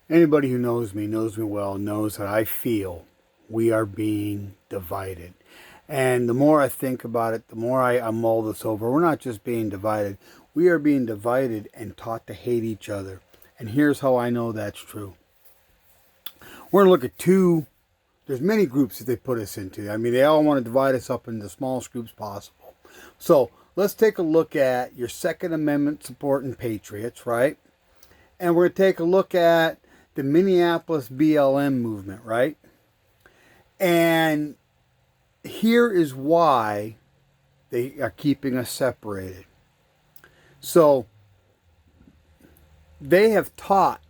Anybody who knows me well, knows that I feel we are being divided. And the more I think about it, the more I mull this over. We're not just being divided. We are being divided and taught to hate each other. And here's how I know that's true. We're going to look at there's many groups that they put us into. I mean, they all want to divide us up into the smallest groups possible. So let's take a look at your Second Amendment supporting patriots, right? And we're going to take a look at the Minneapolis BLM movement, right? And here is why they are keeping us separated. So they have taught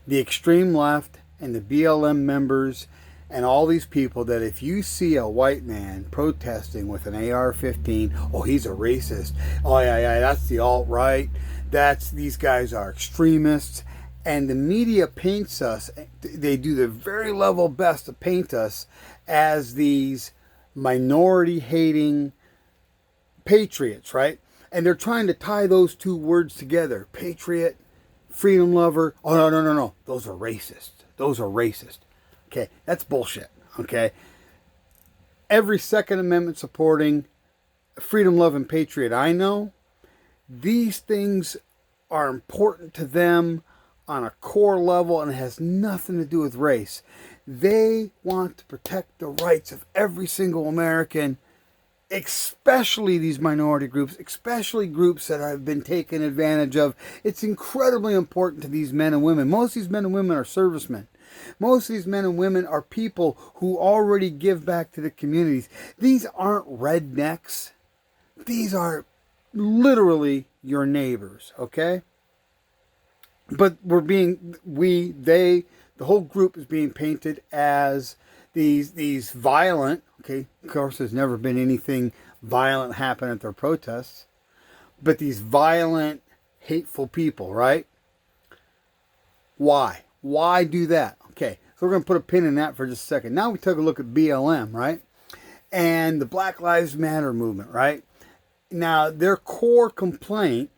the extreme left and the BLM members and all these people that if you see a white man protesting with an AR-15, oh, he's a racist. Oh, yeah, that's the alt-right. These guys are extremists. And the media paints us, they do their very level best to paint us as these minority-hating patriots, right? And they're trying to tie those two words together. Patriot, freedom lover. Oh, no. Those are racist. Okay, that's bullshit, okay? Every Second Amendment supporting, freedom loving patriot I know, these things are important to them on a core level, and it has nothing to do with race. They want to protect the rights of every single American, especially these minority groups, especially groups that have been taken advantage of. It's incredibly important to these men and women. Most of these men and women are servicemen. Most of these men and women are people who already give back to the communities. These aren't rednecks. These are literally your neighbors, okay? But the whole group is being painted as these violent, okay, of course there's never been anything violent happen at their protests, but these violent, hateful people, right? Why? Why do that? Okay, so we're going to put a pin in that for just a second. Now we take a look at BLM, right? And the Black Lives Matter movement, right? Now, their core complaint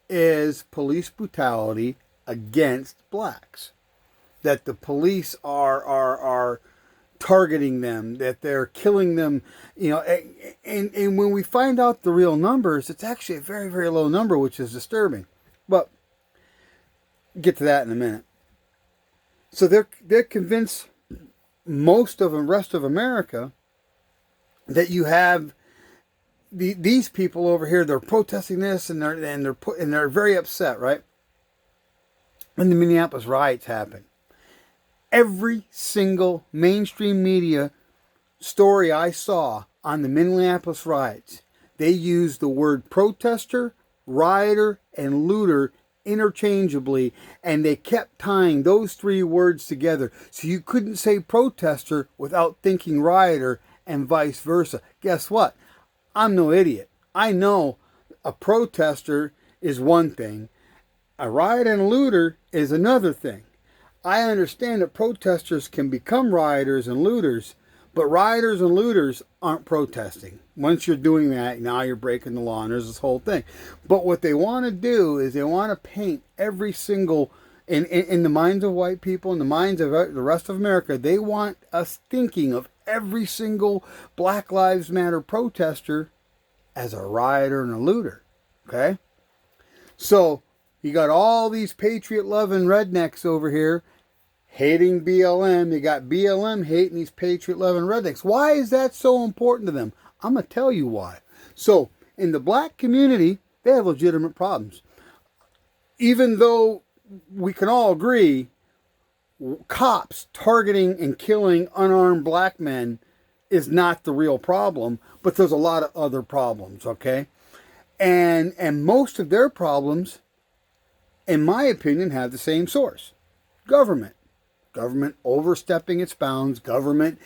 is police brutality against blacks. That the police are targeting them, that they're killing them, and when we find out the real numbers, it's actually a very, very low number, which is disturbing. But get to that in a minute. So they're convinced, most of the rest of America, that you have these people over here. They're protesting this, and they're very upset, right? When the Minneapolis riots happened, every single mainstream media story I saw on the Minneapolis riots, they used the word protester, rioter, and looter interchangeably, and they kept tying those three words together. So you couldn't say protester without thinking rioter, and vice versa. Guess what? I'm no idiot. I know a protester is one thing, a rioter and a looter is another thing. I understand that protesters can become rioters and looters, but rioters and looters aren't protesting. Once you're doing that, now you're breaking the law, and there's this whole thing. But what they want to do is they want to paint every single, in the minds of white people, in the minds of the rest of America, they want us thinking of every single Black Lives Matter protester as a rioter and a looter. Okay? So, you got all these patriot-loving rednecks over here hating BLM. You got BLM hating these patriot-loving rednecks. Why is that so important to them? I'm going to tell you why. So, in the black community, they have legitimate problems. Even though we can all agree, cops targeting and killing unarmed black men is not the real problem, but there's a lot of other problems, okay? And most of their problems, in my opinion, have the same source. Government. Government overstepping its bounds, government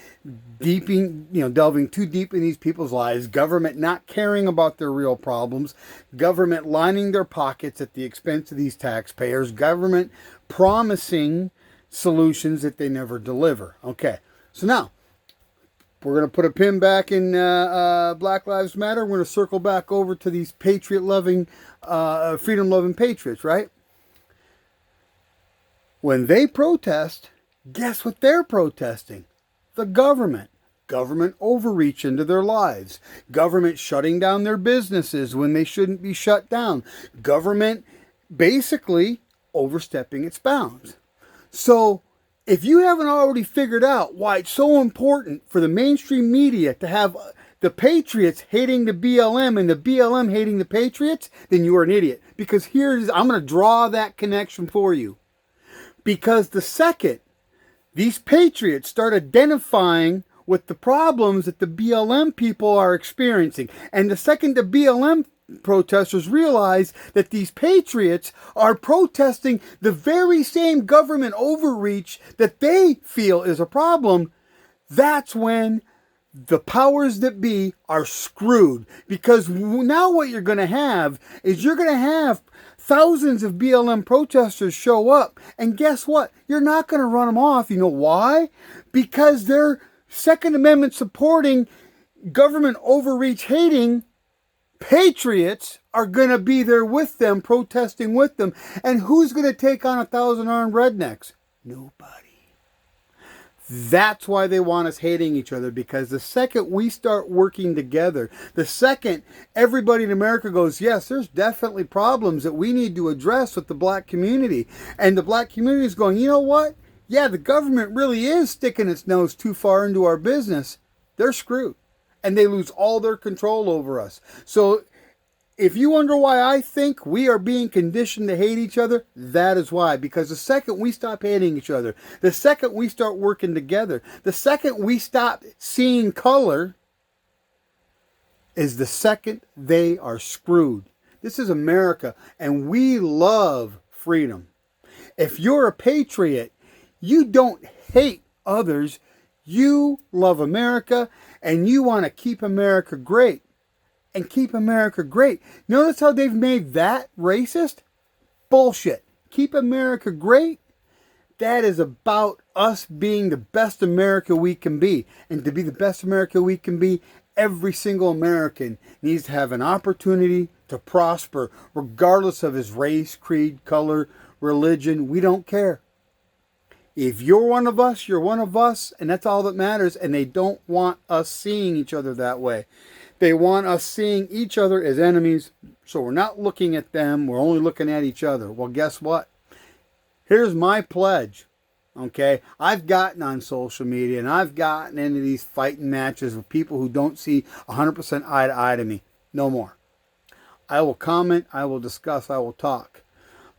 delving too deep in these people's lives, government not caring about their real problems, government lining their pockets at the expense of these taxpayers, government promising solutions that they never deliver. Okay, so now we're going to put a pin back in Black Lives Matter. We're going to circle back over to these patriot-loving, freedom-loving patriots, right? When they protest, guess what they're protesting? The government. Government overreach into their lives. Government shutting down their businesses when they shouldn't be shut down. Government basically overstepping its bounds. So if you haven't already figured out why it's so important for the mainstream media to have the Patriots hating the BLM and the BLM hating the Patriots, then you are an idiot. Because I'm going to draw that connection for you. Because the second these Patriots start identifying with the problems that the BLM people are experiencing, and the second the BLM protesters realize that these Patriots are protesting the very same government overreach that they feel is a problem, that's when the powers that be are screwed. Because now what you're going to have is you're going to have thousands of BLM protesters show up, and guess what? You're not going to run them off. You know why? Because they're Second Amendment supporting, government overreach hating Patriots are going to be there with them, protesting with them. And who's going to take on 1,000 armed rednecks? Nobody. That's why they want us hating each other, because the second we start working together, the second everybody in America goes, yes, there's definitely problems that we need to address with the black community. And the black community is going, you know what? Yeah, the government really is sticking its nose too far into our business. They're screwed. And they lose all their control over us. So if you wonder why I think we are being conditioned to hate each other, that is why. Because the second we stop hating each other, the second we start working together, the second we stop seeing color, is the second they are screwed. This is America, and we love freedom. If you're a patriot, you don't hate others. You love America, and you want to keep America great. And keep America great. Notice how they've made that racist? Bullshit. Keep America great? That is about us being the best America we can be. And to be the best America we can be, every single American needs to have an opportunity to prosper, regardless of his race, creed, color, religion. We don't care. If you're one of us, you're one of us, and that's all that matters. And they don't want us seeing each other that way. They want us seeing each other as enemies, so we're not looking at them, we're only looking at each other. Well, guess what? Here's my pledge, okay? I've gotten on social media, and I've gotten into these fighting matches with people who don't see 100% eye to eye to me. No more. I will comment, I will discuss, I will talk.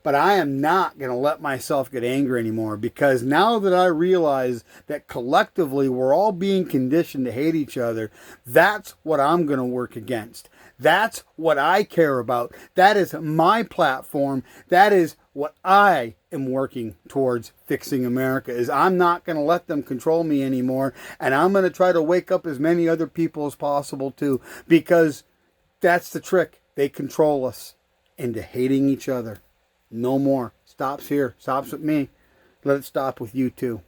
But I am not going to let myself get angry anymore, because now that I realize that collectively we're all being conditioned to hate each other, that's what I'm going to work against. That's what I care about. That is my platform. That is what I am working towards fixing America, is I'm not going to let them control me anymore. And I'm going to try to wake up as many other people as possible too, because that's the trick. They control us into hating each other. No more. Stops here. Stops with me. Let it stop with you too.